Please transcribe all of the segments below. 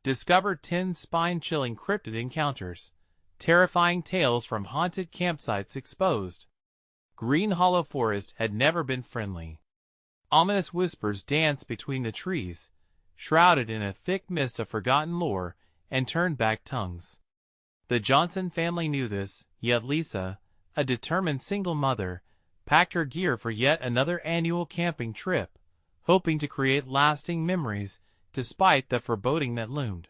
Discover 10 spine-chilling cryptid encounters. Terrifying tales from haunted campsites exposed. Green Hollow Forest had never been friendly. Ominous whispers danced between the trees, shrouded in a thick mist of forgotten lore and turned-back tongues. The Johnson family knew this, yet Lisa, a determined single mother, packed her gear for yet another annual camping trip, hoping to create lasting memories despite the foreboding that loomed.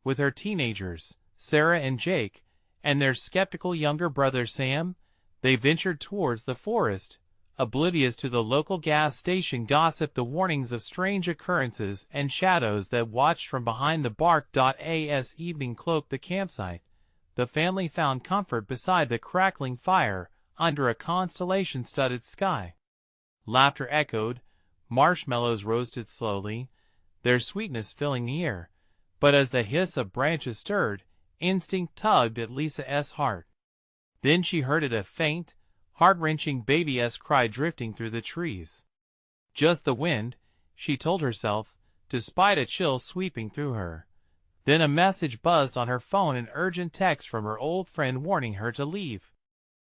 With her teenagers, Sarah and Jake, and their skeptical younger brother Sam, they ventured towards the forest, oblivious to the local gas station gossip, the warnings of strange occurrences and shadows that watched from behind the bark. Evening cloaked the campsite. The family found comfort beside the crackling fire, under a constellation-studded sky. Laughter echoed, marshmallows roasted slowly, their sweetness filling the air, but as the hiss of branches stirred, instinct tugged at Lisa's heart. Then she heard it, a faint, heart-wrenching baby-esque cry drifting through the trees. Just the wind, she told herself, despite a chill sweeping through her. Then a message buzzed on her phone, an urgent text from her old friend warning her to leave.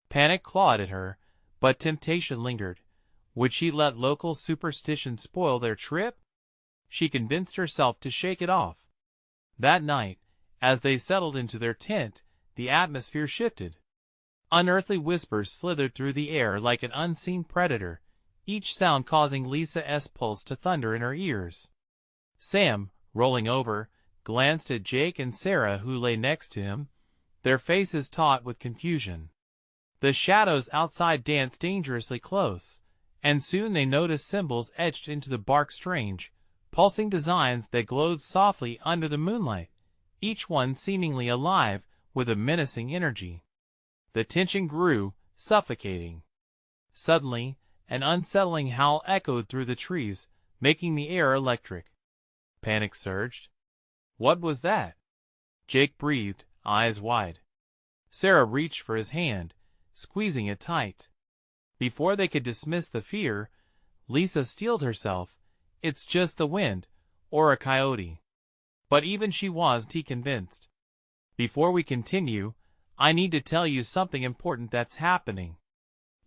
Panic clawed at her, but temptation lingered. Would she let local superstition spoil their trip? She convinced herself to shake it off. That night, as they settled into their tent, the atmosphere shifted. Unearthly whispers slithered through the air like an unseen predator, each sound causing Lisa's pulse to thunder in her ears. Sam, rolling over, glanced at Jake and Sarah, who lay next to him, their faces taut with confusion. The shadows outside danced dangerously close, and soon they noticed symbols etched into the bark, strange, pulsing designs that glowed softly under the moonlight, each one seemingly alive with a menacing energy. The tension grew, suffocating. Suddenly, an unsettling howl echoed through the trees, making the air electric. Panic surged. What was that? Jake breathed, eyes wide. Sarah reached for his hand, squeezing it tight. Before they could dismiss the fear, Lisa steeled herself. It's just the wind, or a coyote. But even she wasn't convinced. Before we continue, I need to tell you something important that's happening.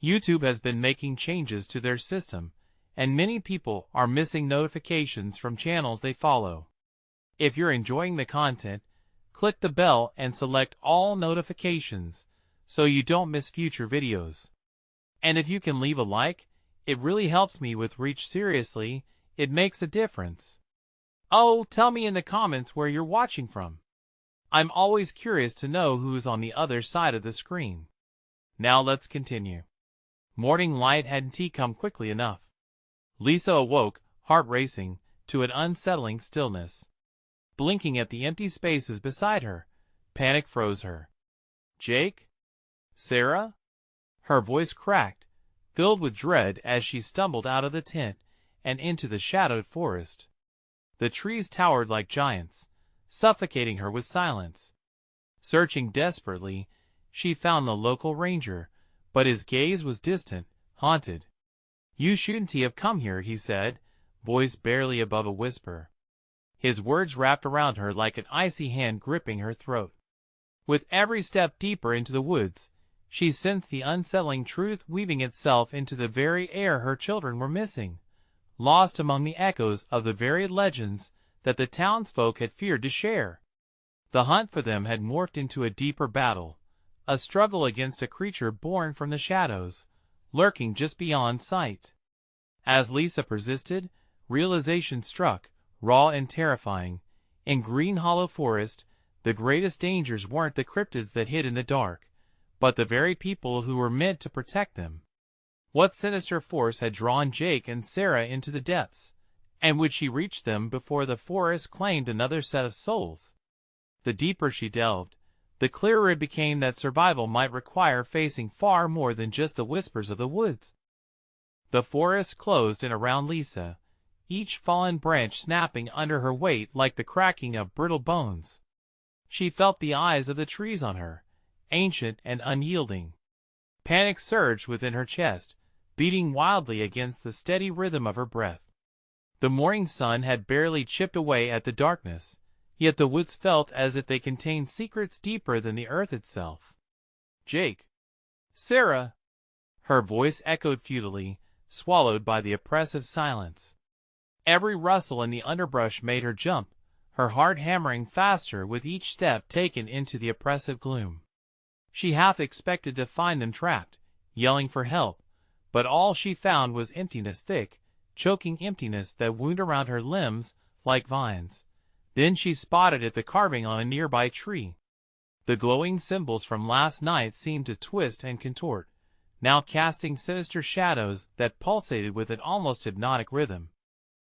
YouTube has been making changes to their system, and many people are missing notifications from channels they follow. If you're enjoying the content, click the bell and select all notifications so you don't miss future videos. And if you can leave a like, it really helps me with reach. Seriously, it makes a difference. Oh, tell me in the comments where you're watching from. I'm always curious to know who's on the other side of the screen. Now let's continue. Morning light hadn't come quickly enough. Lisa awoke, heart racing, to an unsettling stillness. Blinking at the empty spaces beside her, panic froze her. Jake? Sarah? Her voice cracked, filled with dread as she stumbled out of the tent and into the shadowed forest. The trees towered like giants, suffocating her with silence. Searching desperately, she found the local ranger, but his gaze was distant, haunted. You shouldn't have come here, he said, voice barely above a whisper. His words wrapped around her like an icy hand gripping her throat. With every step deeper into the woods, she sensed the unsettling truth weaving itself into the very air her children were missing, lost among the echoes of the very legends that the townsfolk had feared to share. The hunt for them had morphed into a deeper battle, a struggle against a creature born from the shadows, lurking just beyond sight. As Lisa persisted, realization struck, raw and terrifying. In Green Hollow Forest, the greatest dangers weren't the cryptids that hid in the dark, but the very people who were meant to protect them. What sinister force had drawn Jake and Sarah into the depths, and would she reach them before the forest claimed another set of souls? The deeper she delved, the clearer it became that survival might require facing far more than just the whispers of the woods. The forest closed in around Lisa, each fallen branch snapping under her weight like the cracking of brittle bones. She felt the eyes of the trees on her, ancient and unyielding. Panic surged within her chest, beating wildly against the steady rhythm of her breath. The morning sun had barely chipped away at the darkness, yet the woods felt as if they contained secrets deeper than the earth itself. "Jake! Sarah!" Her voice echoed futilely, swallowed by the oppressive silence. Every rustle in the underbrush made her jump, her heart hammering faster with each step taken into the oppressive gloom. She half expected to find them trapped, yelling for help, but all she found was emptiness, thick, choking emptiness that wound around her limbs like vines. Then she spotted at the carving on a nearby tree. The glowing symbols from last night seemed to twist and contort, now casting sinister shadows that pulsated with an almost hypnotic rhythm.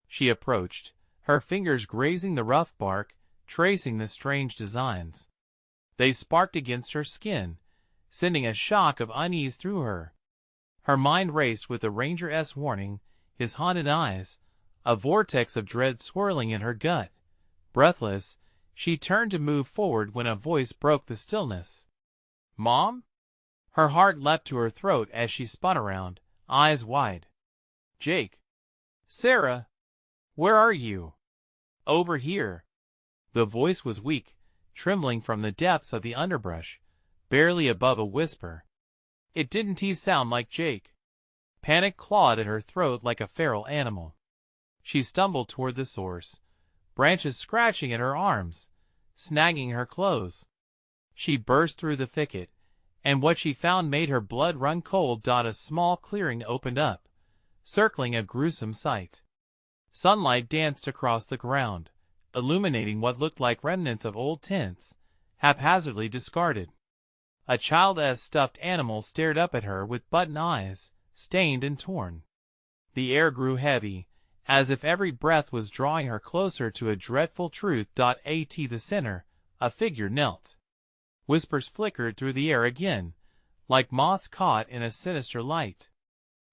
She approached, her fingers grazing the rough bark, tracing the strange designs. They sparked against her skin, sending a shock of unease through her. Her mind raced with the ranger's warning, his haunted eyes, a vortex of dread swirling in her gut. Breathless, she turned to move forward when a voice broke the stillness. "Mom?" Her heart leapt to her throat as she spun around, eyes wide. "Jake! Sarah! Where are you?" "Over here." The voice was weak, trembling from the depths of the underbrush, barely above a whisper. It didn't sound like Jake. Panic clawed at her throat like a feral animal. She stumbled toward the source, branches scratching at her arms, snagging her clothes. She burst through the thicket, and what she found made her blood run cold. A small clearing opened up, circling a gruesome sight. Sunlight danced across the ground, illuminating what looked like remnants of old tents, haphazardly discarded. A child's stuffed animal stared up at her with button eyes, stained and torn. The air grew heavy, as if every breath was drawing her closer to a dreadful truth. At the center, a figure knelt. Whispers flickered through the air again, like moths caught in a sinister light.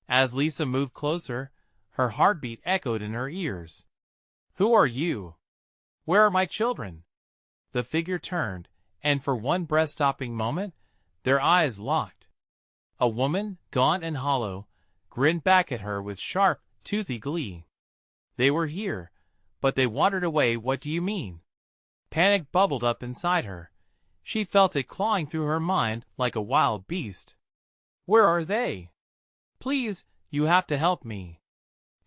As Lisa moved closer, her heartbeat echoed in her ears. "Who are you? Where are my children?" The figure turned, and for one breath-stopping moment, their eyes locked. A woman, gaunt and hollow, grinned back at her with sharp, toothy glee. "They were here, but they wandered away. What do you mean?" Panic bubbled up inside her. She felt it clawing through her mind like a wild beast. "Where are they? Please, you have to help me."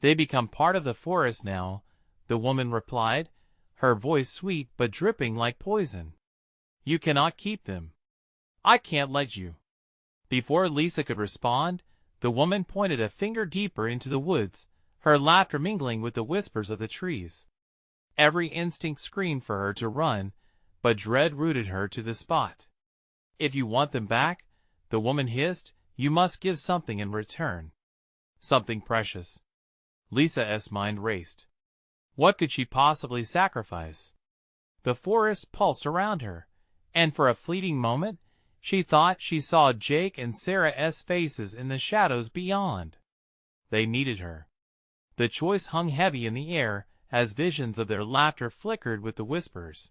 "They become part of the forest now," the woman replied, her voice sweet but dripping like poison. "You cannot keep them. I can't let you." Before Lisa could respond, the woman pointed a finger deeper into the woods, her laughter mingling with the whispers of the trees. Every instinct screamed for her to run, but dread rooted her to the spot. "If you want them back," the woman hissed, "you must give something in return." Something precious. Lisa's mind raced. What could she possibly sacrifice? The forest pulsed around her, and for a fleeting moment, she thought she saw Jake and Sarah's faces in the shadows beyond. They needed her. The choice hung heavy in the air as visions of their laughter flickered with the whispers.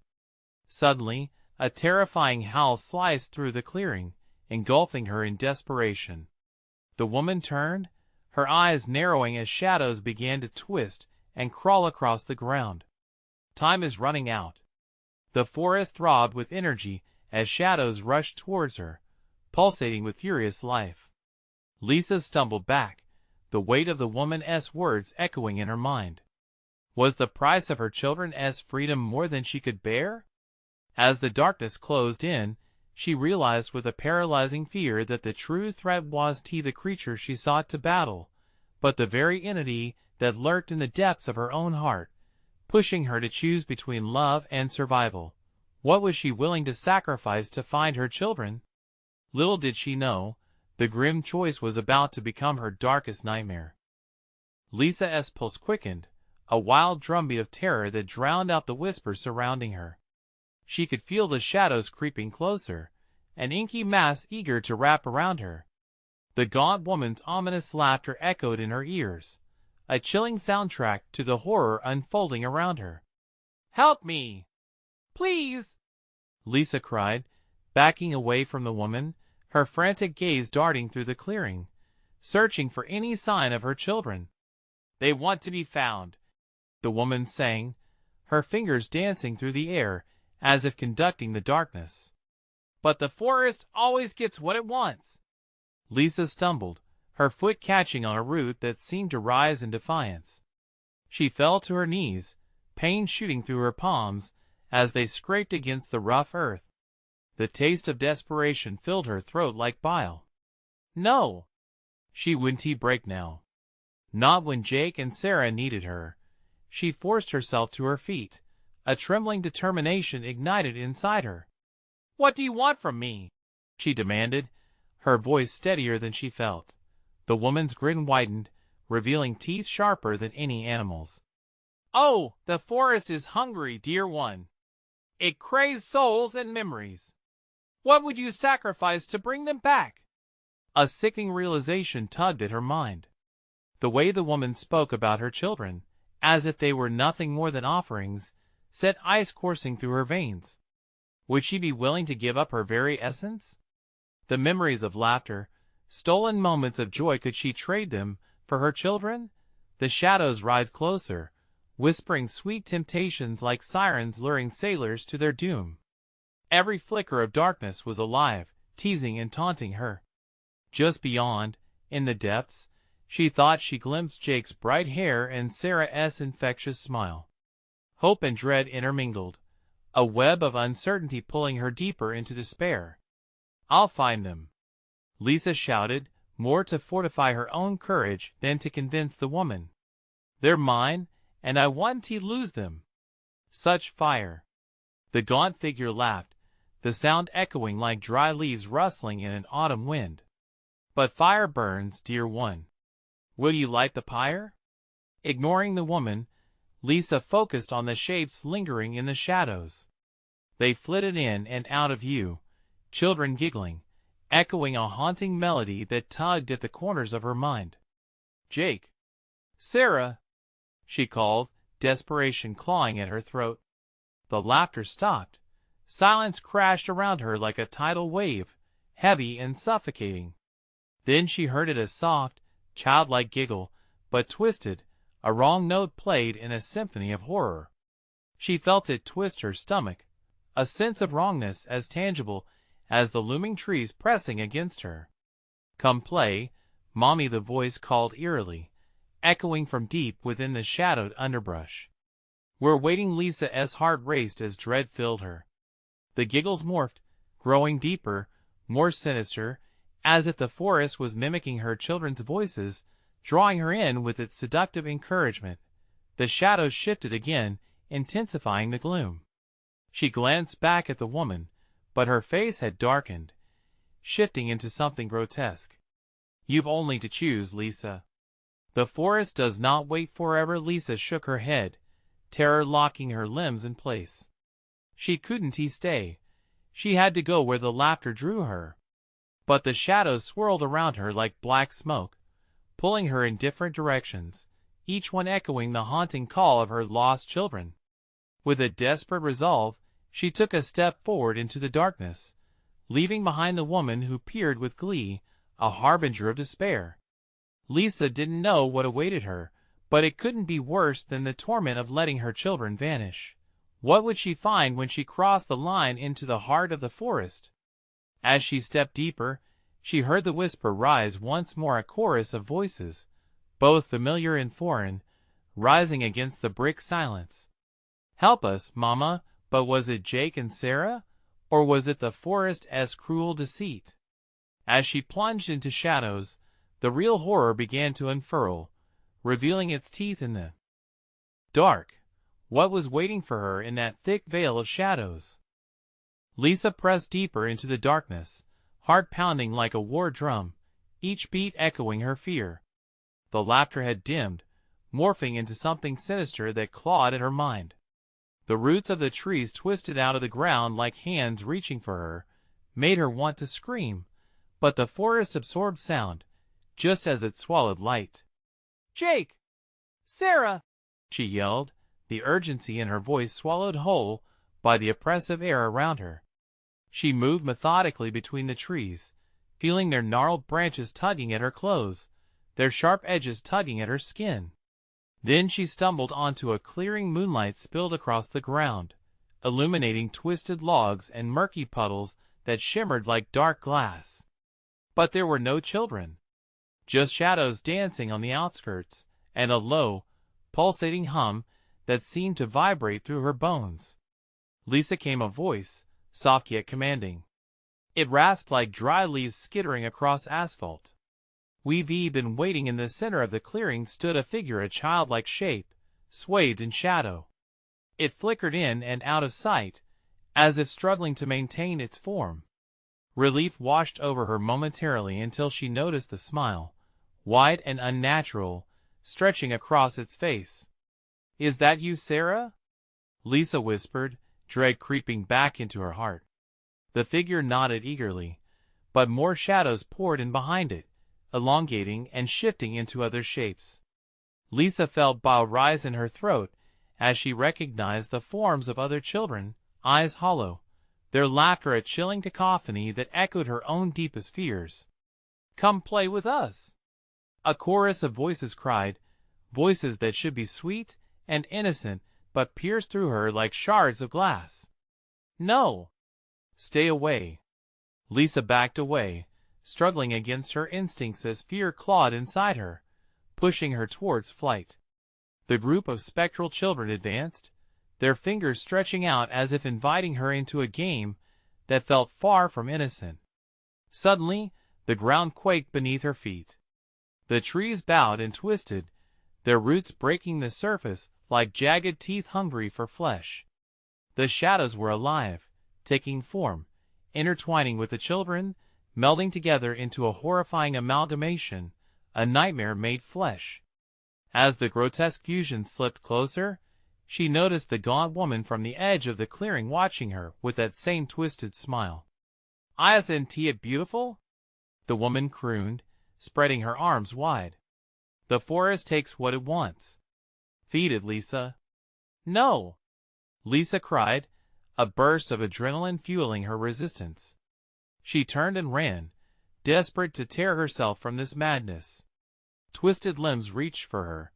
Suddenly, a terrifying howl sliced through the clearing, engulfing her in desperation. The woman turned, her eyes narrowing as shadows began to twist and crawl across the ground. Time is running out. The forest throbbed with energy as shadows rushed towards her, pulsating with furious life. Lisa stumbled back, the weight of the woman's words echoing in her mind. Was the price of her children's freedom more than she could bear? As the darkness closed in, she realized with a paralyzing fear that the true threat wasn't the creature she sought to battle, but the very entity that lurked in the depths of her own heart, pushing her to choose between love and survival. What was she willing to sacrifice to find her children? Little did she know, the grim choice was about to become her darkest nightmare. Lisa's pulse quickened, a wild drumbeat of terror that drowned out the whispers surrounding her. She could feel the shadows creeping closer, an inky mass eager to wrap around her. The gaunt woman's ominous laughter echoed in her ears, a chilling soundtrack to the horror unfolding around her. "Help me! Please!" Lisa cried, backing away from the woman, her frantic gaze darting through the clearing, searching for any sign of her children. "They want to be found," the woman sang, her fingers dancing through the air as if conducting the darkness. But the forest always gets what it wants. Lisa stumbled, her foot catching on a root that seemed to rise in defiance. She fell to her knees, pain shooting through her palms as they scraped against the rough earth. The taste of desperation filled her throat like bile. No! She wouldn't break now. Not when Jake and Sarah needed her. She forced herself to her feet, a trembling determination ignited inside her. "What do you want from me?" she demanded, her voice steadier than she felt. The woman's grin widened, revealing teeth sharper than any animal's. "Oh, the forest is hungry, dear one. It craves souls and memories. What would you sacrifice to bring them back?" A sickening realization tugged at her mind. The way the woman spoke about her children, as if they were nothing more than offerings, set ice coursing through her veins. Would she be willing to give up her very essence? The memories of laughter, stolen moments of joy, could she trade them for her children? The shadows writhed closer, whispering sweet temptations like sirens luring sailors to their doom. Every flicker of darkness was alive, teasing and taunting her. Just beyond, in the depths, she thought she glimpsed Jake's bright hair and Sarah's infectious smile. Hope and dread intermingled, a web of uncertainty pulling her deeper into despair. "I'll find them," Lisa shouted, more to fortify her own courage than to convince the woman. "They're mine, and I want to lose them." Such fire! The gaunt figure laughed, the sound echoing like dry leaves rustling in an autumn wind. "But fire burns, dear one. Will you light the pyre?" Ignoring the woman, Lisa focused on the shapes lingering in the shadows. They flitted in and out of view, children giggling, echoing a haunting melody that tugged at the corners of her mind. "Jake! Sarah!" she called, desperation clawing at her throat. The laughter stopped. Silence crashed around her like a tidal wave, heavy and suffocating. Then she heard it, a soft, childlike giggle, but twisted, a wrong note played in a symphony of horror. She felt it twist her stomach, a sense of wrongness as tangible as the looming trees pressing against her. "Come play, Mommy," the voice called eerily, echoing from deep within the shadowed underbrush. "We're waiting." Lisa's heart raced as dread filled her. The giggles morphed, growing deeper, more sinister, as if the forest was mimicking her children's voices, drawing her in with its seductive encouragement. The shadows shifted again, intensifying the gloom. She glanced back at the woman, but her face had darkened, shifting into something grotesque. "You've only to choose, Lisa. The forest does not wait forever." Lisa shook her head, terror locking her limbs in place. She couldn't stay. She had to go where the laughter drew her. But the shadows swirled around her like black smoke, pulling her in different directions, each one echoing the haunting call of her lost children. With a desperate resolve, she took a step forward into the darkness, leaving behind the woman who peered with glee, a harbinger of despair. Lisa didn't know what awaited her, but it couldn't be worse than the torment of letting her children vanish. What would she find when she crossed the line into the heart of the forest? As she stepped deeper, she heard the whisper rise once more, a chorus of voices, both familiar and foreign, rising against the brick silence. "Help us, Mama!" But was it Jake and Sarah, or was it the forest's cruel deceit? As she plunged into shadows, the real horror began to unfurl, revealing its teeth in the dark. What was waiting for her in that thick veil of shadows? Lisa pressed deeper into the darkness, heart pounding like a war drum, each beat echoing her fear. The laughter had dimmed, morphing into something sinister that clawed at her mind. The roots of the trees twisted out of the ground like hands reaching for her, made her want to scream, but the forest absorbed sound, just as it swallowed light. "Jake! Sarah!" she yelled, the urgency in her voice swallowed whole by the oppressive air around her. She moved methodically between the trees, feeling their gnarled branches tugging at her clothes, their sharp edges tugging at her skin. Then she stumbled onto a clearing. Moonlight spilled across the ground, illuminating twisted logs and murky puddles that shimmered like dark glass. But there were no children. Just shadows dancing on the outskirts, and a low, pulsating hum that seemed to vibrate through her bones. Lisa came a voice, soft yet commanding. It rasped like dry leaves skittering across asphalt. We've been waiting. In the center of the clearing stood a figure, a childlike shape, swathed in shadow. It flickered in and out of sight, as if struggling to maintain its form. Relief washed over her momentarily until she noticed the smile, wide and unnatural, stretching across its face. "Is that you, Sarah?" Lisa whispered, dread creeping back into her heart. The figure nodded eagerly, but more shadows poured in behind it, elongating and shifting into other shapes. Lisa felt bile rise in her throat as she recognized the forms of other children, eyes hollow, their laughter a chilling cacophony that echoed her own deepest fears. "Come play with us!" A chorus of voices cried, voices that should be sweet and innocent but pierced through her like shards of glass. "No! Stay away!" Lisa backed away, struggling against her instincts as fear clawed inside her, pushing her towards flight. The group of spectral children advanced, their fingers stretching out as if inviting her into a game that felt far from innocent. Suddenly, the ground quaked beneath her feet. The trees bowed and twisted, their roots breaking the surface like jagged teeth hungry for flesh. The shadows were alive, taking form, intertwining with the children, melding together into a horrifying amalgamation, a nightmare made flesh. As the grotesque fusion slipped closer, she noticed the gaunt woman from the edge of the clearing watching her with that same twisted smile. "Isn't it beautiful?" the woman crooned, spreading her arms wide. "The forest takes what it wants. Feed it, Lisa." "No!" Lisa cried, a burst of adrenaline fueling her resistance. She turned and ran, desperate to tear herself from this madness. Twisted limbs reached for her,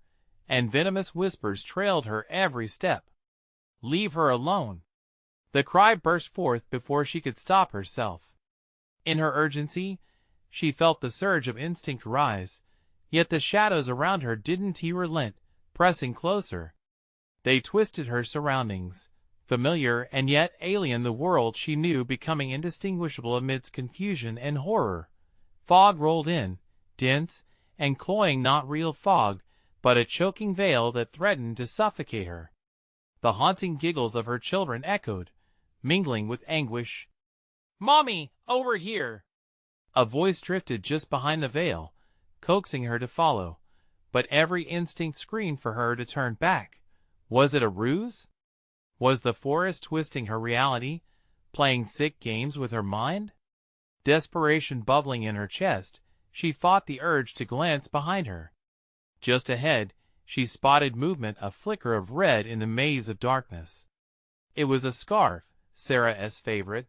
and venomous whispers trailed her every step. "Leave her alone!" The cry burst forth before she could stop herself. In her urgency, she felt the surge of instinct rise, yet the shadows around her didn't relent, pressing closer. They twisted her surroundings, familiar and yet alien, the world she knew becoming indistinguishable amidst confusion and horror. Fog rolled in, dense and cloying, not real fog, but a choking veil that threatened to suffocate her. The haunting giggles of her children echoed, mingling with anguish. "Mommy, over here!" A voice drifted just behind the veil, coaxing her to follow, but every instinct screamed for her to turn back. Was it a ruse? Was the forest twisting her reality, playing sick games with her mind? Desperation bubbling in her chest, she fought the urge to glance behind her. Just ahead, she spotted movement, a flicker of red in the maze of darkness. It was a scarf, Sarah's favorite.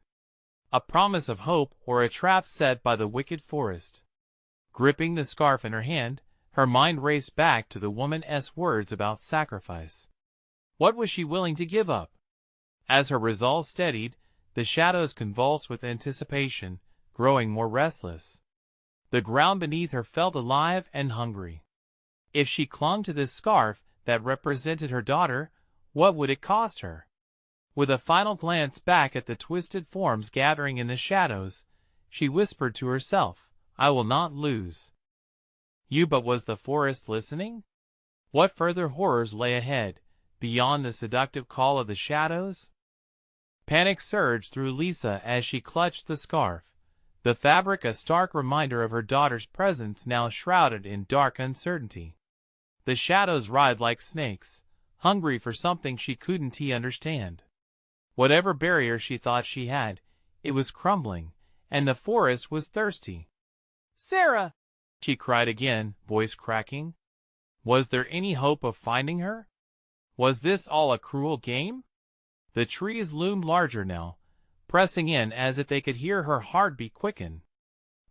A promise of hope or a trap set by the wicked forest. Gripping the scarf in her hand, her mind raced back to the woman's words about sacrifice. What was she willing to give up? As her resolve steadied, the shadows convulsed with anticipation, growing more restless. The ground beneath her felt alive and hungry. If she clung to this scarf that represented her daughter, what would it cost her? With a final glance back at the twisted forms gathering in the shadows, she whispered to herself, "I will not lose." But was the forest listening? What further horrors lay ahead, beyond the seductive call of the shadows? Panic surged through Lisa as she clutched the scarf, the fabric a stark reminder of her daughter's presence now shrouded in dark uncertainty. The shadows writhed like snakes, hungry for something she couldn't understand. Whatever barrier she thought she had, it was crumbling, and the forest was thirsty. "Sarah!" she cried again, voice cracking. Was there any hope of finding her? Was this all a cruel game? The trees loomed larger now, pressing in as if they could hear her heartbeat quicken.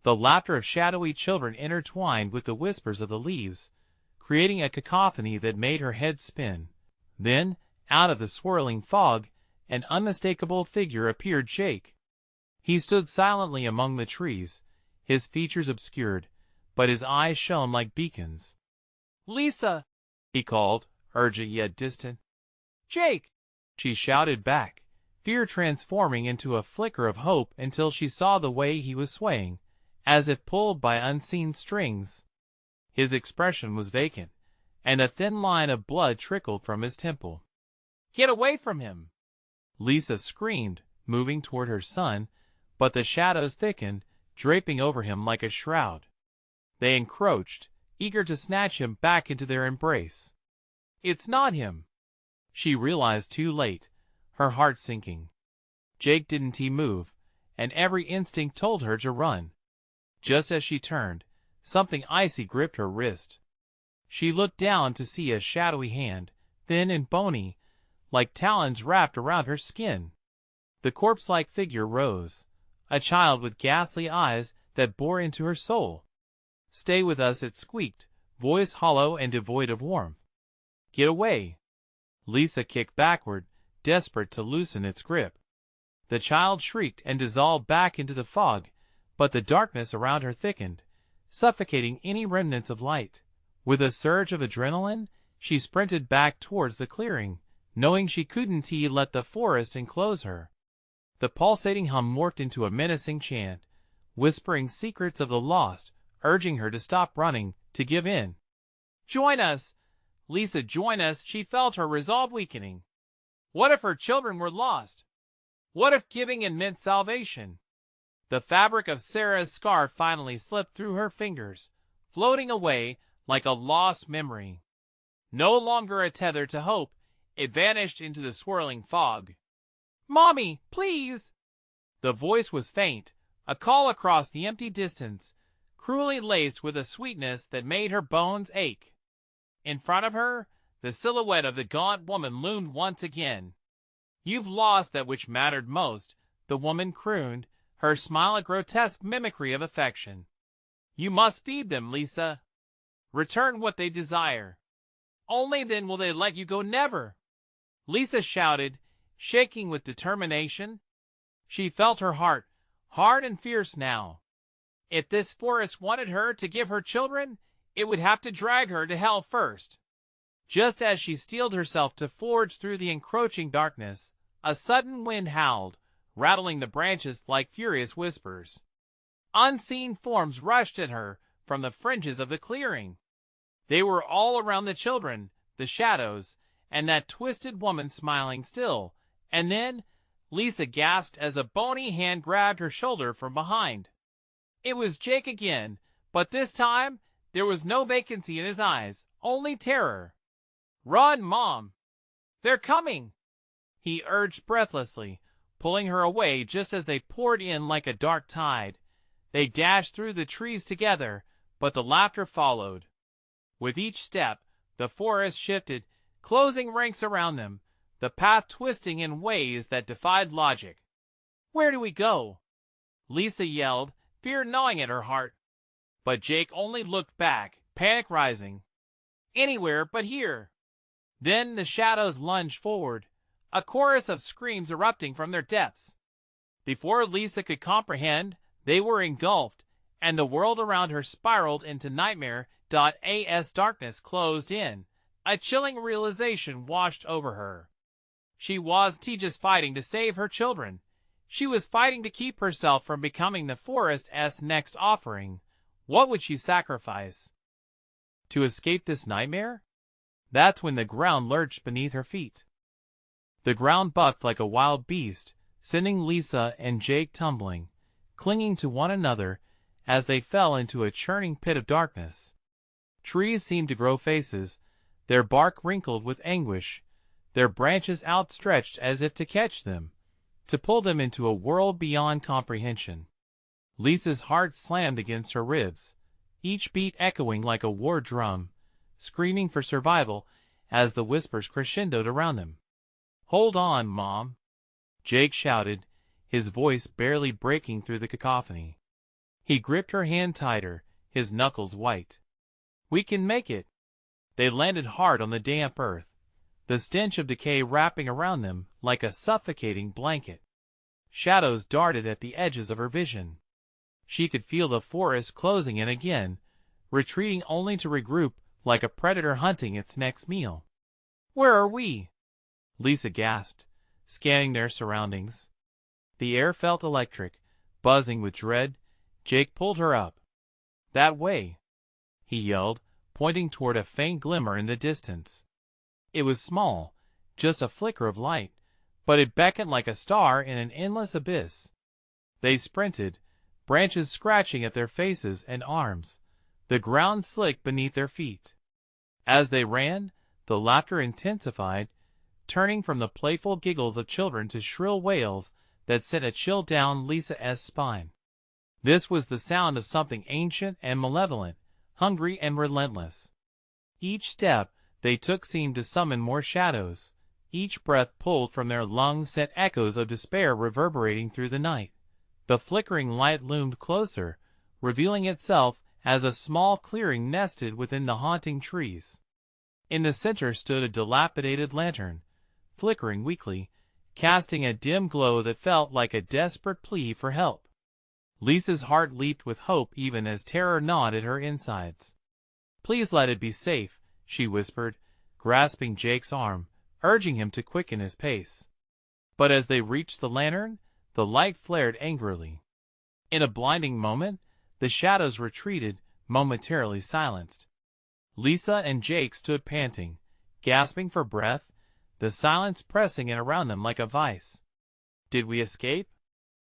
The laughter of shadowy children intertwined with the whispers of the leaves, creating a cacophony that made her head spin. Then, out of the swirling fog, an unmistakable figure appeared. Jake. He stood silently among the trees, his features obscured, but his eyes shone like beacons. "Lisa!" he called, urgent yet distant. "Jake!" she shouted back, fear transforming into a flicker of hope until she saw the way he was swaying, as if pulled by unseen strings. His expression was vacant, and a thin line of blood trickled from his temple. "Get away from him!" Lisa screamed, moving toward her son, but the shadows thickened, draping over him like a shroud. They encroached, eager to snatch him back into their embrace. "It's not him," she realized too late, her heart sinking. Jake didn't move, and every instinct told her to run. Just as she turned, something icy gripped her wrist. She looked down to see a shadowy hand, thin and bony, like talons wrapped around her skin. The corpse-like figure rose, a child with ghastly eyes that bore into her soul. "Stay with us," it squeaked, voice hollow and devoid of warmth. "Get away!" Lisa kicked backward, desperate to loosen its grip. The child shrieked and dissolved back into the fog, but the darkness around her thickened, suffocating any remnants of light. With a surge of adrenaline, she sprinted back towards the clearing, knowing she couldn't let the forest enclose her. The pulsating hum morphed into a menacing chant, whispering secrets of the lost, urging her to stop running, to give in. "Join us! Lisa, join us!" She felt her resolve weakening. What if her children were lost? What if giving in meant salvation? The fabric of Sarah's scarf finally slipped through her fingers, floating away like a lost memory. No longer a tether to hope, it vanished into the swirling fog. "Mommy, please!" The voice was faint, a call across the empty distance, cruelly laced with a sweetness that made her bones ache. In front of her, the silhouette of the gaunt woman loomed once again. "You've lost that which mattered most," the woman crooned, her smile a grotesque mimicry of affection. "You must feed them, Lisa. Return what they desire. Only then will they let you go." "Never!" Lisa shouted, shaking with determination. She felt her heart, hard and fierce now. If this forest wanted her to give her children, it would have to drag her to hell first. Just as she steeled herself to forge through the encroaching darkness, a sudden wind howled, rattling the branches like furious whispers. Unseen forms rushed at her from the fringes of the clearing. They were all around the children, the shadows, and that twisted woman smiling still, and then Lisa gasped as a bony hand grabbed her shoulder from behind. It was Jake again, but this time there was no vacancy in his eyes, only terror. "Run, Mom! They're coming!" he urged breathlessly, pulling her away just as they poured in like a dark tide. They dashed through the trees together, but the laughter followed. With each step, the forest shifted, closing ranks around them, the path twisting in ways that defied logic. "Where do we go?" Lisa yelled, fear gnawing at her heart. But Jake only looked back, panic rising. "Anywhere but here." Then the shadows lunged forward, a chorus of screams erupting from their depths. Before Lisa could comprehend, they were engulfed, and the world around her spiraled into nightmare. As darkness closed in, a chilling realization washed over her. She wasn't just fighting to save her children. She was fighting to keep herself from becoming the forest's next offering. What would she sacrifice? To escape this nightmare? That's when the ground lurched beneath her feet. The ground bucked like a wild beast, sending Lisa and Jake tumbling, clinging to one another as they fell into a churning pit of darkness. Trees seemed to grow faces, their bark wrinkled with anguish, their branches outstretched as if to catch them, to pull them into a world beyond comprehension. Lisa's heart slammed against her ribs, each beat echoing like a war drum, screaming for survival as the whispers crescendoed around them. "Hold on, Mom," Jake shouted, his voice barely breaking through the cacophony. He gripped her hand tighter, his knuckles white. "We can make it." They landed hard on the damp earth, the stench of decay wrapping around them like a suffocating blanket. Shadows darted at the edges of her vision. She could feel the forest closing in again, retreating only to regroup like a predator hunting its next meal. "Where are we?" Lisa gasped, scanning their surroundings. The air felt electric, buzzing with dread. Jake pulled her up. "That way," he yelled, pointing toward a faint glimmer in the distance. It was small, just a flicker of light, but it beckoned like a star in an endless abyss. They sprinted, branches scratching at their faces and arms, the ground slick beneath their feet. As they ran, the laughter intensified, turning from the playful giggles of children to shrill wails that sent a chill down Lisa's spine. This was the sound of something ancient and malevolent, hungry and relentless. Each step they took seemed to summon more shadows. Each breath pulled from their lungs sent echoes of despair reverberating through the night. The flickering light loomed closer, revealing itself as a small clearing nested within the haunting trees. In the center stood a dilapidated lantern, flickering weakly, casting a dim glow that felt like a desperate plea for help. Lisa's heart leaped with hope even as terror gnawed at her insides. "Please let it be safe," she whispered, grasping Jake's arm, urging him to quicken his pace. But as they reached the lantern, the light flared angrily. In a blinding moment, the shadows retreated, momentarily silenced. Lisa and Jake stood panting, gasping for breath, the silence pressing in around them like a vice. "Did we escape?"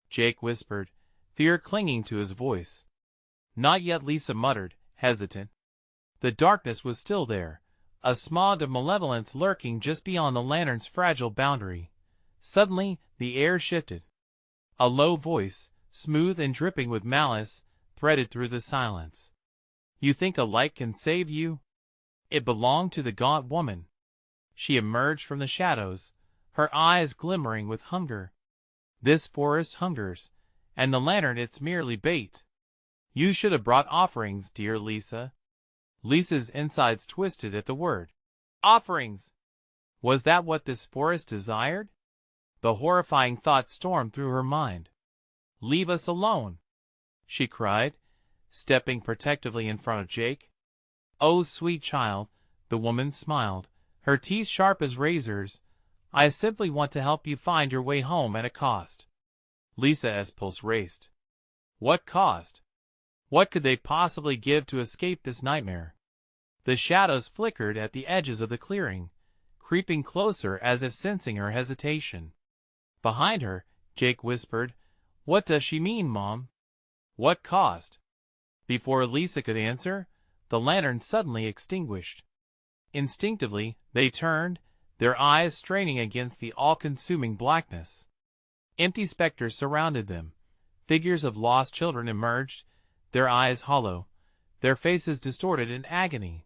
Jake whispered, fear clinging to his voice. "Not yet," Lisa muttered, hesitant. The darkness was still there, a smog of malevolence lurking just beyond the lantern's fragile boundary. Suddenly, the air shifted. A low voice, smooth and dripping with malice, threaded through the silence. "You think a light can save you?" It belonged to the gaunt woman. She emerged from the shadows, her eyes glimmering with hunger. "This forest hungers, and the lantern it's merely bait. You should have brought offerings, dear Lisa." Lisa's insides twisted at the word. Offerings! Was that what this forest desired? The horrifying thought stormed through her mind. "Leave us alone," she cried, stepping protectively in front of Jake. "Oh, sweet child," the woman smiled, her teeth sharp as razors. "I simply want to help you find your way home at a cost." Lisa's pulse raced. What cost? What could they possibly give to escape this nightmare? The shadows flickered at the edges of the clearing, creeping closer as if sensing her hesitation. Behind her, Jake whispered, "What does she mean, Mom? What cost?" Before Lisa could answer, the lantern suddenly extinguished. Instinctively, they turned, their eyes straining against the all-consuming blackness. Empty specters surrounded them. Figures of lost children emerged, their eyes hollow, their faces distorted in agony.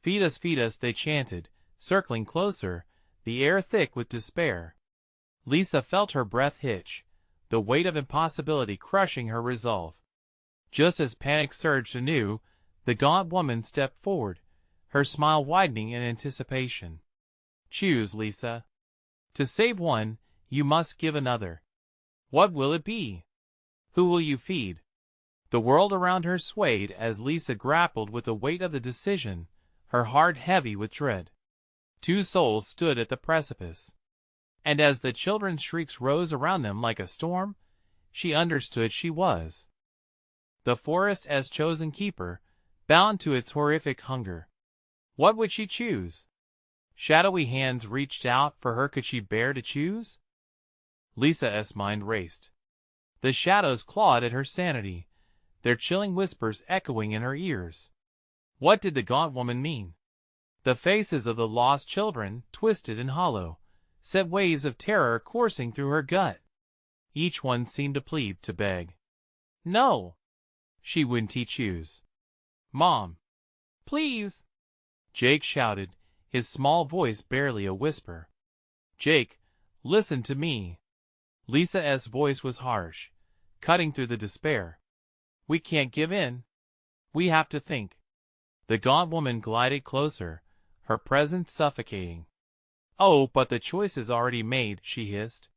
Feed us," they chanted, circling closer, the air thick with despair. Lisa felt her breath hitch, the weight of impossibility crushing her resolve. Just as panic surged anew, the gaunt woman stepped forward, her smile widening in anticipation. "Choose, Lisa. To save one, you must give another. What will it be? Who will you feed?" The world around her swayed as Lisa grappled with the weight of the decision, her heart heavy with dread. Two souls stood at the precipice. And as the children's shrieks rose around them like a storm, she understood she was the forest as chosen keeper, bound to its horrific hunger. What would she choose? Shadowy hands reached out for her. Could she bear to choose? Lisa's mind raced. The shadows clawed at her sanity, their chilling whispers echoing in her ears. What did the gaunt woman mean? The faces of the lost children, twisted and hollow, sent waves of terror coursing through her gut. Each one seemed to plead, to beg. No! She wouldn't choose. "Mom! Please!" Jake shouted, his small voice barely a whisper. "Jake, listen to me." Lisa's voice was harsh, cutting through the despair. "We can't give in. We have to think." The gaunt woman glided closer, her presence suffocating. "Oh, but the choice is already made," she hissed.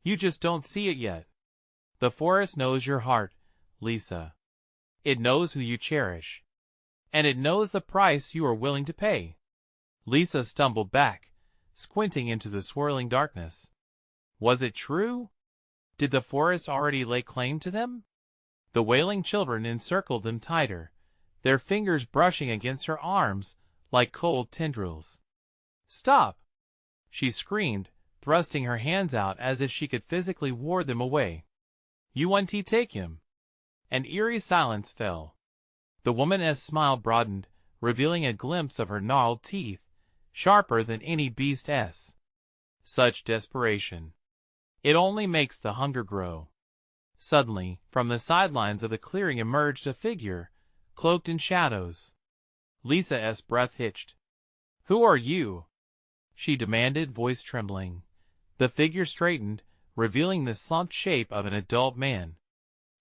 "You just don't see it yet. The forest knows your heart, Lisa. It knows who you cherish. And it knows the price you are willing to pay." Lisa stumbled back, squinting into the swirling darkness. Was it true? Did the forest already lay claim to them? The wailing children encircled them tighter, their fingers brushing against her arms like cold tendrils. "Stop!" she screamed, thrusting her hands out as if she could physically ward them away. "You want to take him?" An eerie silence fell. The woman's smile broadened, revealing a glimpse of her gnarled teeth, sharper than any beast's. Such desperation. It only makes the hunger grow. Suddenly, from the sidelines of the clearing emerged a figure, cloaked in shadows. Lisa's breath hitched. "Who are you?" she demanded, voice trembling. The figure straightened, revealing the slumped shape of an adult man.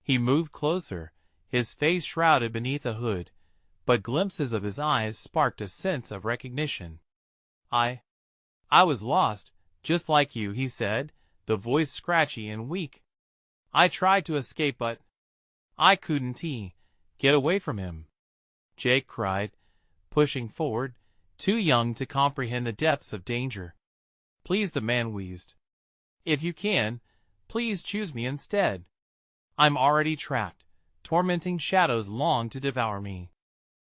He moved closer, his face shrouded beneath a hood, but glimpses of his eyes sparked a sense of recognition. I was lost, just like you," he said, the voice scratchy and weak. "I tried to escape, but I couldn't get away from him," Jake cried, pushing forward, too young to comprehend the depths of danger. "Please," the man wheezed. "If you can, please choose me instead. I'm already trapped. Tormenting shadows long to devour me.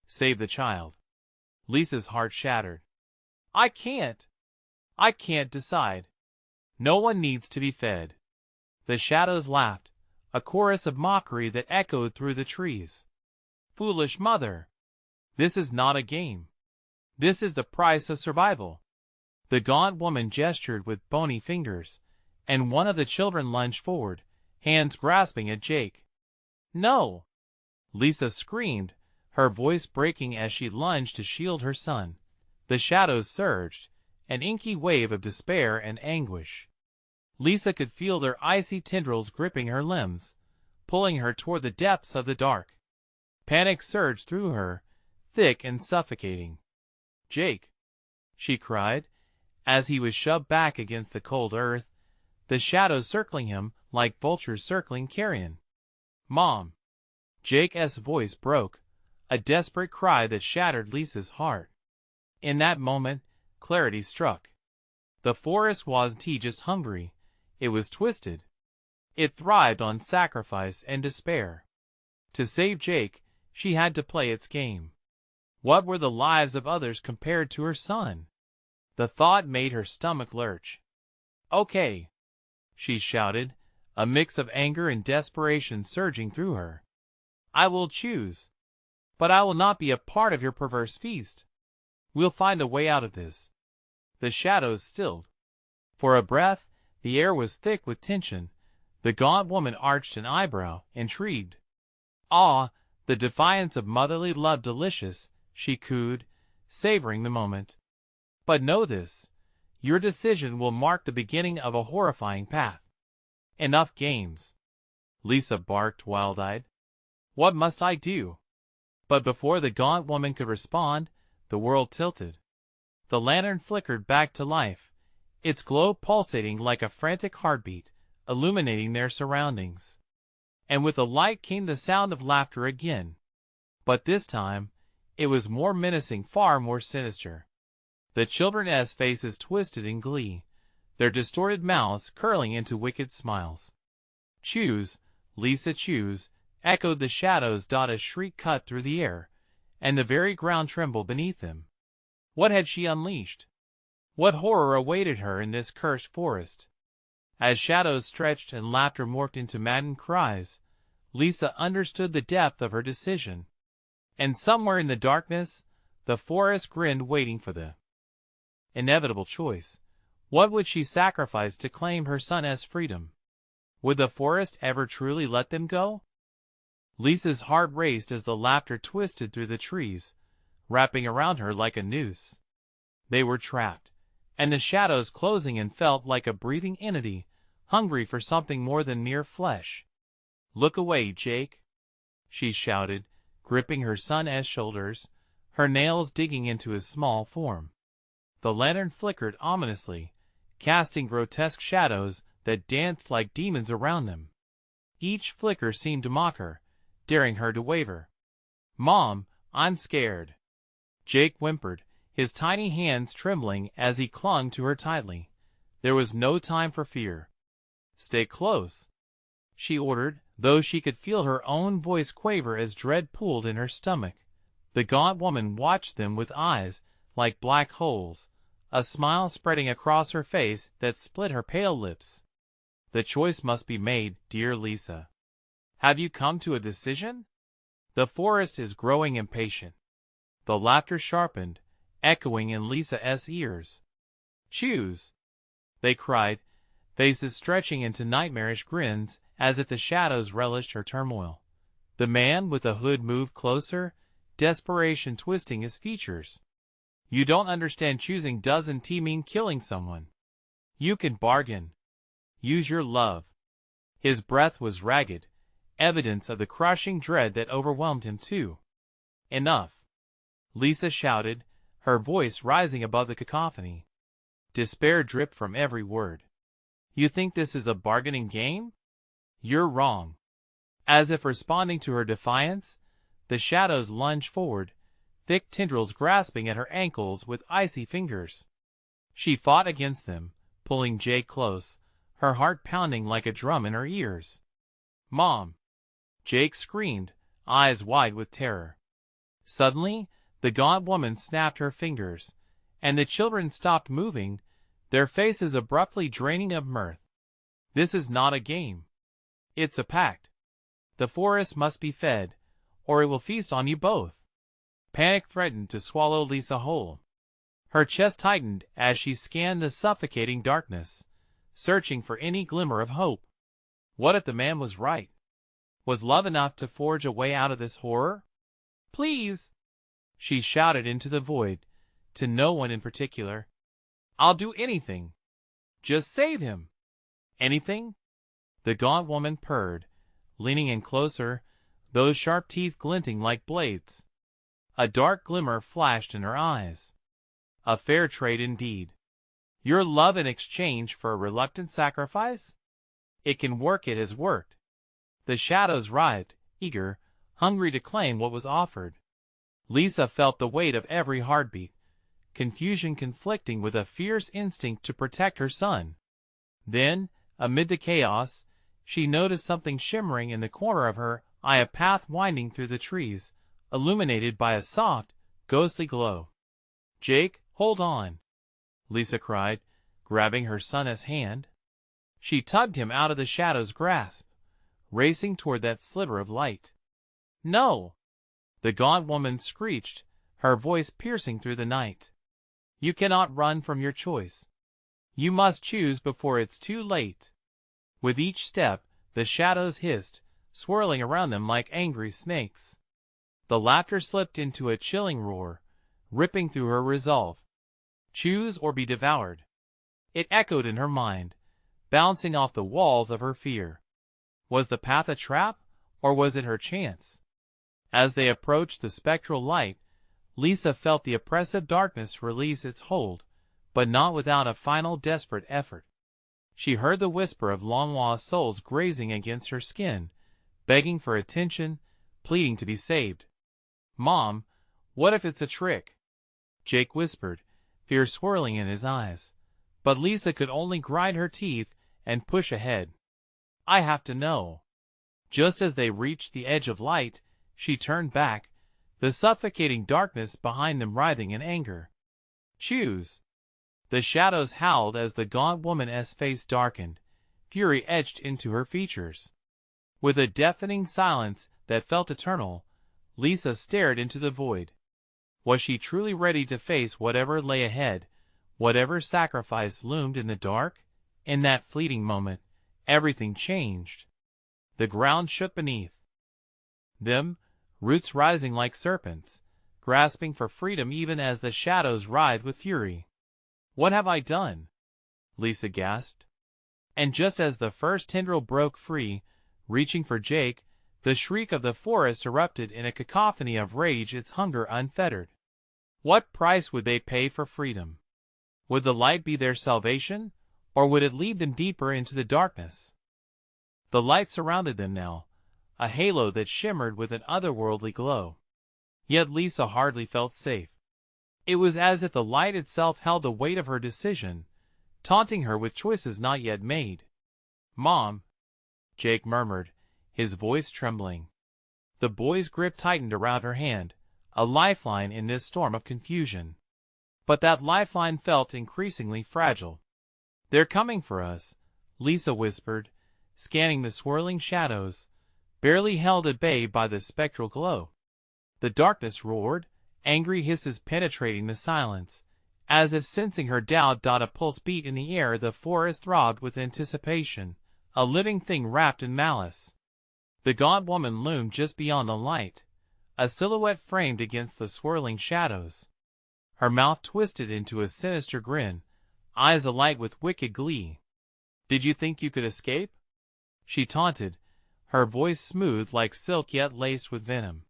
Save the child." Lisa's heart shattered. I can't decide. No one needs to be fed." The shadows laughed, a chorus of mockery that echoed through the trees. "Foolish mother. This is not a game. This is the price of survival." The gaunt woman gestured with bony fingers, and one of the children lunged forward, hands grasping at Jake. "No!" Lisa screamed, her voice breaking as she lunged to shield her son. The shadows surged, an inky wave of despair and anguish. Lisa could feel their icy tendrils gripping her limbs, pulling her toward the depths of the dark. Panic surged through her, thick and suffocating. "Jake!" she cried, as he was shoved back against the cold earth, the shadows circling him like vultures circling carrion. "Mom!" Jake's voice broke, a desperate cry that shattered Lisa's heart. In that moment, clarity struck. The forest wasn't just hungry, it was twisted. It thrived on sacrifice and despair. To save Jake, she had to play its game. What were the lives of others compared to her son? The thought made her stomach lurch. "Okay," she shouted, a mix of anger and desperation surging through her. "I will choose. But I will not be a part of your perverse feast. We'll find a way out of this." The shadows stilled. For a breath, the air was thick with tension. The gaunt woman arched an eyebrow, intrigued. "Ah, the defiance of motherly love delicious," she cooed, savoring the moment. "But know this, your decision will mark the beginning of a horrifying path." "Enough games," Lisa barked, wild-eyed. "What must I do?" But before the gaunt woman could respond, the world tilted. The lantern flickered back to life, its glow pulsating like a frantic heartbeat, illuminating their surroundings. And with the light came the sound of laughter again. But this time, it was more menacing, far more sinister. The children's faces twisted in glee, their distorted mouths curling into wicked smiles. "Choose, Lisa, choose," echoed the shadows. A shriek cut through the air, and the very ground trembled beneath them. What had she unleashed? What horror awaited her in this cursed forest? As shadows stretched and laughter morphed into maddened cries, Lisa understood the depth of her decision. And somewhere in the darkness, the forest grinned, waiting for the inevitable choice. What would she sacrifice to claim her son's freedom? Would the forest ever truly let them go? Lisa's heart raced as the laughter twisted through the trees, wrapping around her like a noose. They were trapped, and the shadows closing in felt like a breathing entity, hungry for something more than mere flesh. "Look away, Jake," she shouted, gripping her son's shoulders, her nails digging into his small form. The lantern flickered ominously, casting grotesque shadows that danced like demons around them. Each flicker seemed to mock her, daring her to waver. "Mom, I'm scared," Jake whimpered, his tiny hands trembling as he clung to her tightly. There was no time for fear. "Stay close," she ordered, though she could feel her own voice quaver as dread pulled in her stomach. The gaunt woman watched them with eyes like black holes, a smile spreading across her face that split her pale lips. "The choice must be made, dear Lisa. Have you come to a decision?" The forest is growing impatient. The laughter sharpened, echoing in Lisa's ears. "Choose," they cried, faces stretching into nightmarish grins as if the shadows relished her turmoil. The man with the hood moved closer, desperation twisting his features. "You don't understand. Choosing doesn't mean killing someone. You can bargain. Use your love." His breath was ragged, evidence of the crushing dread that overwhelmed him too. "Enough," Lisa shouted, her voice rising above the cacophony. Despair dripped from every word. "You think this is a bargaining game? You're wrong." As if responding to her defiance, the shadows lunged forward, thick tendrils grasping at her ankles with icy fingers. She fought against them, pulling Jake close, her heart pounding like a drum in her ears. "Mom!" Jake screamed, eyes wide with terror. Suddenly, the gaunt woman snapped her fingers, and the children stopped moving, their faces abruptly draining of mirth. "This is not a game. It's a pact. The forest must be fed, or it will feast on you both." Panic threatened to swallow Lisa whole. Her chest tightened as she scanned the suffocating darkness, searching for any glimmer of hope. What if the man was right? Was love enough to forge a way out of this horror? "Please!" she shouted into the void, to no one in particular. "I'll do anything. Just save him." "Anything?" The gaunt woman purred, leaning in closer, those sharp teeth glinting like blades. A dark glimmer flashed in her eyes. "A fair trade indeed. Your love in exchange for a reluctant sacrifice? It can work. It has worked." The shadows writhed, eager, hungry to claim what was offered. Lisa felt the weight of every heartbeat, confusion conflicting with a fierce instinct to protect her son. Then, amid the chaos, she noticed something shimmering in the corner of her eye, a path winding through the trees, illuminated by a soft, ghostly glow. "Jake, hold on!" Lisa cried, grabbing her son's hand. She tugged him out of the shadow's grasp, racing toward that sliver of light. "No!" the gaunt woman screeched, her voice piercing through the night. "You cannot run from your choice. You must choose before it's too late." With each step, the shadows hissed, swirling around them like angry snakes. The laughter slipped into a chilling roar, ripping through her resolve. Choose or be devoured. It echoed in her mind, bouncing off the walls of her fear. Was the path a trap, or was it her chance? As they approached the spectral light, Lisa felt the oppressive darkness release its hold, but not without a final desperate effort. She heard the whisper of long-lost souls grazing against her skin, begging for attention, pleading to be saved. "Mom, what if it's a trick?" Jake whispered, fear swirling in his eyes. But Lisa could only grind her teeth and push ahead. "I have to know." Just as they reached the edge of light, she turned back, the suffocating darkness behind them writhing in anger. "Choose." The shadows howled as the gaunt woman's face darkened, fury etched into her features. With a deafening silence that felt eternal, Lisa stared into the void. Was she truly ready to face whatever lay ahead, whatever sacrifice loomed in the dark? In that fleeting moment, everything changed. The ground shook beneath them, roots rising like serpents, grasping for freedom even as the shadows writhed with fury. "What have I done?" Lisa gasped. And just as the first tendril broke free, reaching for Jake, the shriek of the forest erupted in a cacophony of rage, its hunger unfettered. What price would they pay for freedom? Would the light be their salvation, or would it lead them deeper into the darkness? The light surrounded them now, a halo that shimmered with an otherworldly glow. Yet Lisa hardly felt safe. It was as if the light itself held the weight of her decision, taunting her with choices not yet made. "Mom," Jake murmured, his voice trembling. The boy's grip tightened around her hand, a lifeline in this storm of confusion. But that lifeline felt increasingly fragile. "They're coming for us," Lisa whispered, scanning the swirling shadows, barely held at bay by the spectral glow. The darkness roared, angry hisses penetrating the silence. As if sensing her doubt, a pulse beat in the air. The forest throbbed with anticipation, a living thing wrapped in malice. The gaunt woman loomed just beyond the light, a silhouette framed against the swirling shadows. Her mouth twisted into a sinister grin, eyes alight with wicked glee. "Did you think you could escape?" she taunted, her voice smooth like silk yet laced with venom.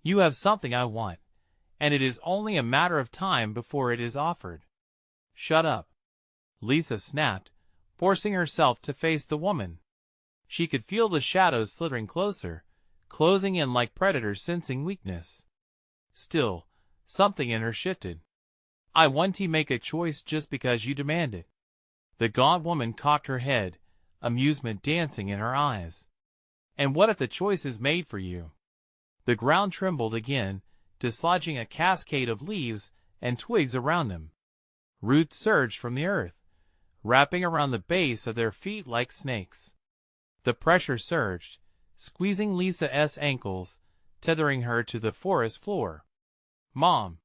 "You have something I want, and it is only a matter of time before it is offered." "Shut up," Lisa snapped, forcing herself to face the woman. She could feel the shadows slithering closer, closing in like predators sensing weakness. Still, something in her shifted. "I want to make a choice just because you demand it." The gaunt woman cocked her head, amusement dancing in her eyes. "And what if the choice is made for you?" The ground trembled again, dislodging a cascade of leaves and twigs around them. Roots surged from the earth, wrapping around the base of their feet like snakes. The pressure surged, squeezing Lisa's ankles, tethering her to the forest floor. "Mom!"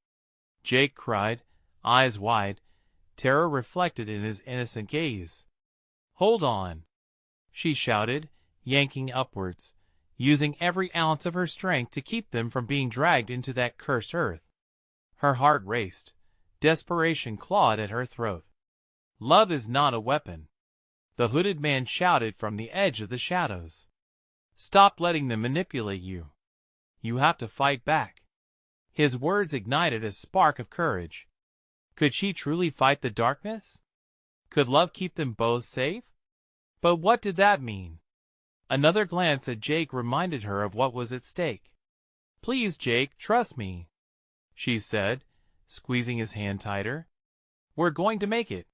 Jake cried, eyes wide, terror reflected in his innocent gaze. "Hold on!" she shouted, yanking upwards, using every ounce of her strength to keep them from being dragged into that cursed earth. Her heart raced. Desperation clawed at her throat. "Love is not a weapon," the hooded man shouted from the edge of the shadows. "Stop letting them manipulate you. You have to fight back." His words ignited a spark of courage. Could she truly fight the darkness? Could love keep them both safe? But what did that mean? Another glance at Jake reminded her of what was at stake. "Please, Jake, trust me," she said, squeezing his hand tighter. "We're going to make it."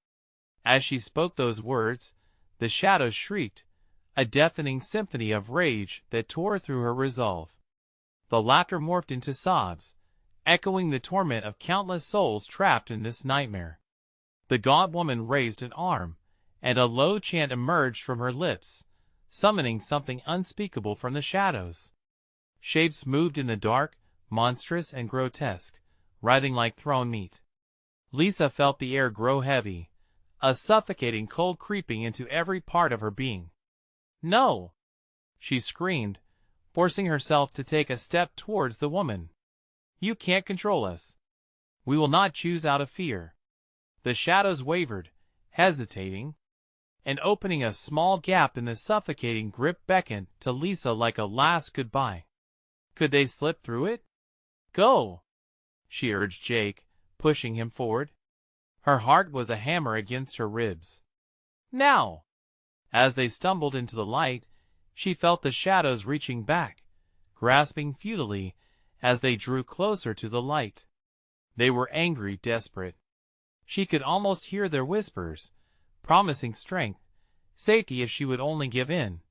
As she spoke those words, the shadows shrieked, a deafening symphony of rage that tore through her resolve. The laughter morphed into sobs, echoing the torment of countless souls trapped in this nightmare. The gaunt woman raised an arm, and a low chant emerged from her lips, summoning something unspeakable from the shadows. Shapes moved in the dark, monstrous and grotesque, writhing like thrown meat. Lisa felt the air grow heavy, a suffocating cold creeping into every part of her being. "No!" she screamed, forcing herself to take a step towards the woman. "You can't control us. We will not choose out of fear." The shadows wavered, hesitating, and opening a small gap in the suffocating grip beckoned to Lisa like a last goodbye. Could they slip through it? "Go!" she urged Jake, pushing him forward. Her heart was a hammer against her ribs. "Now!" As they stumbled into the light, she felt the shadows reaching back, grasping futilely as they drew closer to the light. They were angry, desperate. She could almost hear their whispers, promising strength, safety if she would only give in.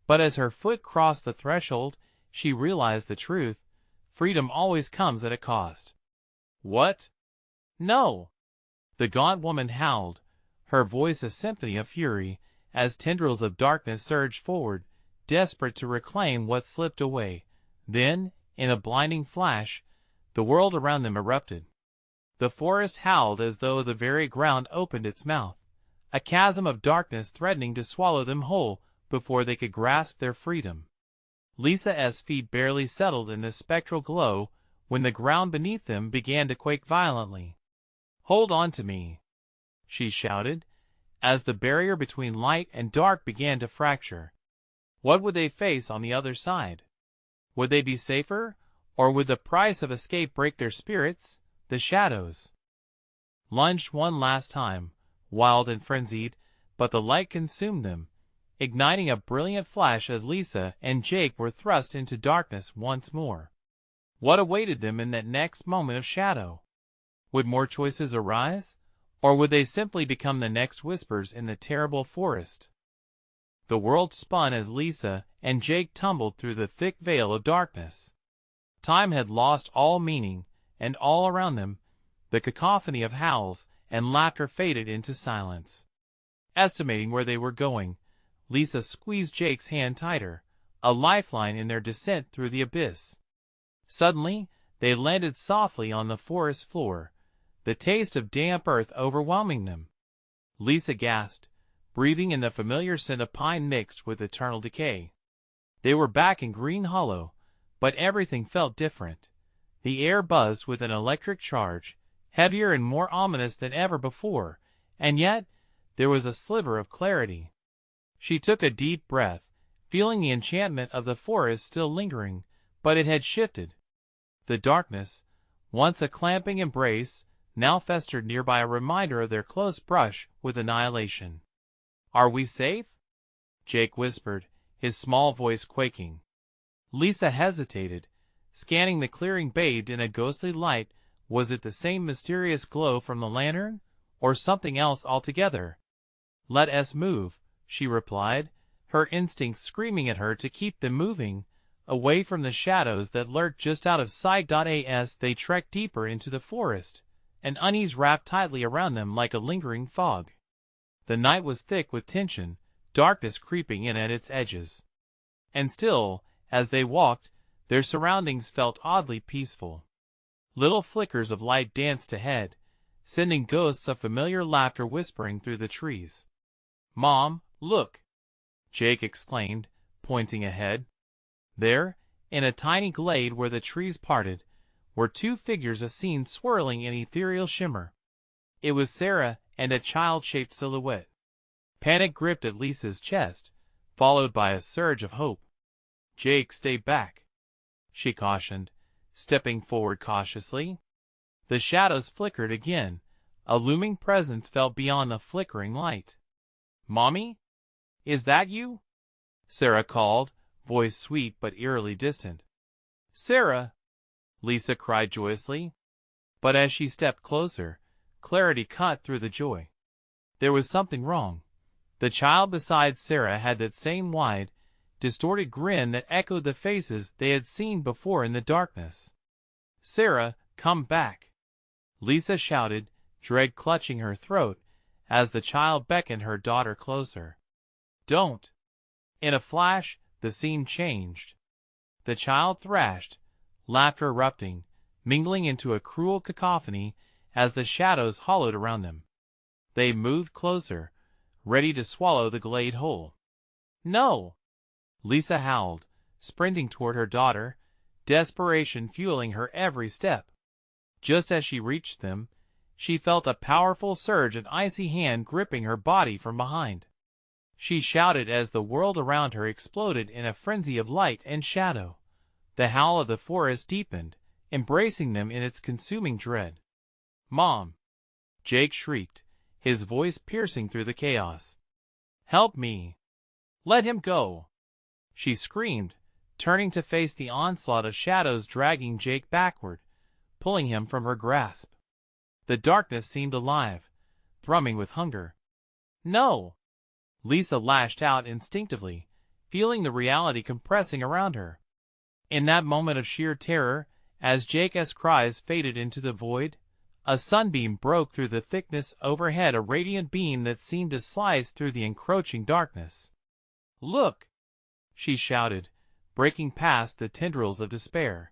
But as her foot crossed the threshold, she realized the truth. Freedom always comes at a cost. "What?" "No!" The gaunt woman howled, her voice a symphony of fury, as tendrils of darkness surged forward, desperate to reclaim what slipped away. Then, in a blinding flash, the world around them erupted. The forest howled as though the very ground opened its mouth, a chasm of darkness threatening to swallow them whole before they could grasp their freedom. Lisa's feet barely settled in the spectral glow when the ground beneath them began to quake violently. "Hold on to me," she shouted, as the barrier between light and dark began to fracture. What would they face on the other side? Would they be safer, or would the price of escape break their spirits, the shadows lunged one last time, wild and frenzied, but the light consumed them, igniting a brilliant flash as Lisa and Jake were thrust into darkness once more. What awaited them in that next moment of shadow? Would more choices arise, or would they simply become the next whispers in the terrible forest? The world spun as Lisa and Jake tumbled through the thick veil of darkness. Time had lost all meaning, and all around them, the cacophony of howls and laughter faded into silence. Estimating where they were going, Lisa squeezed Jake's hand tighter, a lifeline in their descent through the abyss. Suddenly, they landed softly on the forest floor, the taste of damp earth overwhelming them. Lisa gasped, breathing in the familiar scent of pine mixed with eternal decay. They were back in Green Hollow, but everything felt different. The air buzzed with an electric charge, heavier and more ominous than ever before, and yet there was a sliver of clarity. She took a deep breath, feeling the enchantment of the forest still lingering, but it had shifted. The darkness, once a clamping embrace, now festered nearby, a reminder of their close brush with annihilation. "Are we safe?" Jake whispered, his small voice quaking. Lisa hesitated, scanning the clearing bathed in a ghostly light. Was it the same mysterious glow from the lantern, or something else altogether? "Let us move," she replied, her instincts screaming at her to keep them moving, away from the shadows that lurked just out of sight. As they trekked deeper into the forest, an unease wrapped tightly around them like a lingering fog. The night was thick with tension, darkness creeping in at its edges. And still, as they walked, their surroundings felt oddly peaceful. Little flickers of light danced ahead, sending ghosts of familiar laughter whispering through the trees. "Mom, look!" Jake exclaimed, pointing ahead. There, in a tiny glade where the trees parted, were two figures, a scene swirling in ethereal shimmer. It was Sarah and a child-shaped silhouette. Panic gripped at Lisa's chest, followed by a surge of hope. "Jake, stay back," she cautioned, stepping forward cautiously. The shadows flickered again, a looming presence felt beyond the flickering light. "Mommy? Is that you?" Sarah called, voice sweet but eerily distant. "Sarah!" Lisa cried joyously. But as she stepped closer, clarity cut through the joy. There was something wrong. The child beside Sarah had that same wide, distorted grin that echoed the faces they had seen before in the darkness. "Sarah, come back!" Lisa shouted, dread clutching her throat, as the child beckoned her daughter closer. "Don't!" In a flash, the scene changed. The child thrashed, laughter erupting, mingling into a cruel cacophony as the shadows hollowed around them. They moved closer, ready to swallow the glade whole. "No!" Lisa howled, sprinting toward her daughter, desperation fueling her every step. Just as she reached them, she felt a powerful surge, an icy hand gripping her body from behind. She shouted as the world around her exploded in a frenzy of light and shadow. The howl of the forest deepened, embracing them in its consuming dread. "Mom!" Jake shrieked, his voice piercing through the chaos. "Help me! Let him go!" she screamed, turning to face the onslaught of shadows dragging Jake backward, pulling him from her grasp. The darkness seemed alive, thrumming with hunger. "No!" Lisa lashed out instinctively, feeling the reality compressing around her. In that moment of sheer terror, as Jake's cries faded into the void, a sunbeam broke through the thickness overhead, a radiant beam that seemed to slice through the encroaching darkness. "Look!" she shouted, breaking past the tendrils of despair.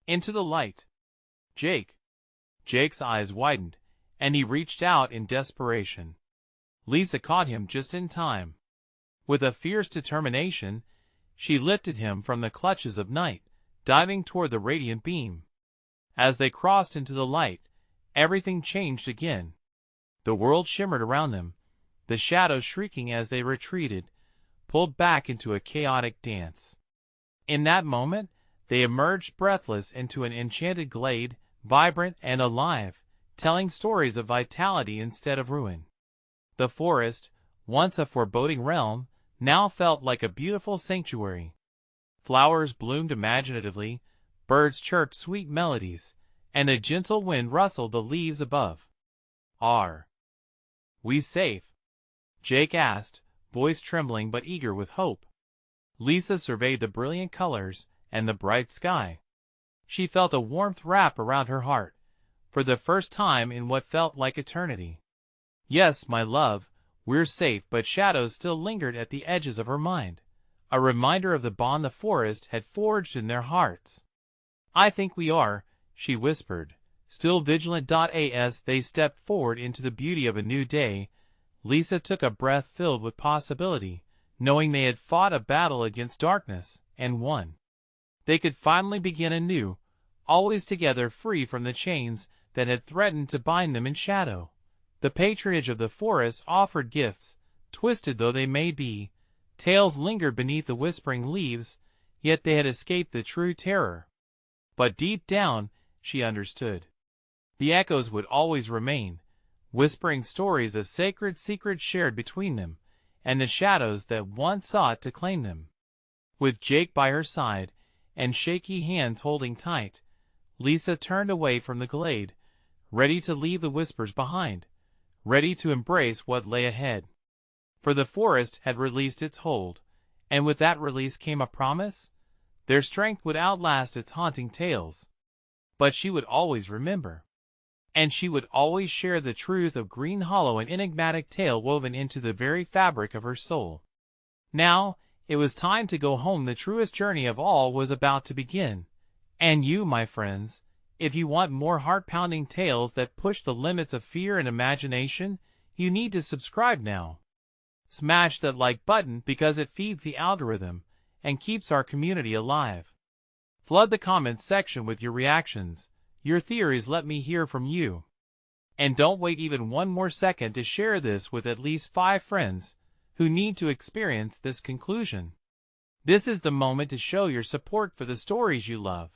"Into the light! Jake!" Jake's eyes widened, and he reached out in desperation. Lisa caught him just in time. With a fierce determination, she lifted him from the clutches of night, diving toward the radiant beam. As they crossed into the light, everything changed again. The world shimmered around them, the shadows shrieking as they retreated, pulled back into a chaotic dance. In that moment, they emerged breathless into an enchanted glade vibrant and alive, telling stories of vitality instead of ruin. The forest, once a foreboding realm, now felt like a beautiful sanctuary. Flowers bloomed imaginatively, birds chirped sweet melodies, and a gentle wind rustled the leaves above. "Are we safe?" Jake asked, voice trembling but eager with hope. Lisa surveyed the brilliant colors and the bright sky. She felt a warmth wrap around her heart, for the first time in what felt like eternity. "Yes, my love, we're safe," but shadows still lingered at the edges of her mind, a reminder of the bond the forest had forged in their hearts. "I think we are," she whispered, still vigilant. As they stepped forward into the beauty of a new day, Lisa took a breath filled with possibility, knowing they had fought a battle against darkness and won. They could finally begin anew, always together, free from the chains that had threatened to bind them in shadow. The patronage of the forest offered gifts, twisted though they may be. Tales lingered beneath the whispering leaves, yet they had escaped the true terror. But deep down, she understood. The echoes would always remain, whispering stories, a sacred secret shared between them, and the shadows that once sought to claim them. With Jake by her side, and shaky hands holding tight, Lisa turned away from the glade, ready to leave the whispers behind, ready to embrace what lay ahead. For the forest had released its hold, and with that release came a promise. Their strength would outlast its haunting tales. But she would always remember. And she would always share the truth of Green Hollow, an enigmatic tale woven into the very fabric of her soul. Now, it was time to go home. The truest journey of all was about to begin. And you, my friends, if you want more heart-pounding tales that push the limits of fear and imagination, you need to subscribe now. Smash that like button because it feeds the algorithm and keeps our community alive. Flood the comments section with your reactions, your theories. Let me hear from you. And don't wait even one more second to share this with at least 5 friends who need to experience this conclusion. This is the moment to show your support for the stories you love.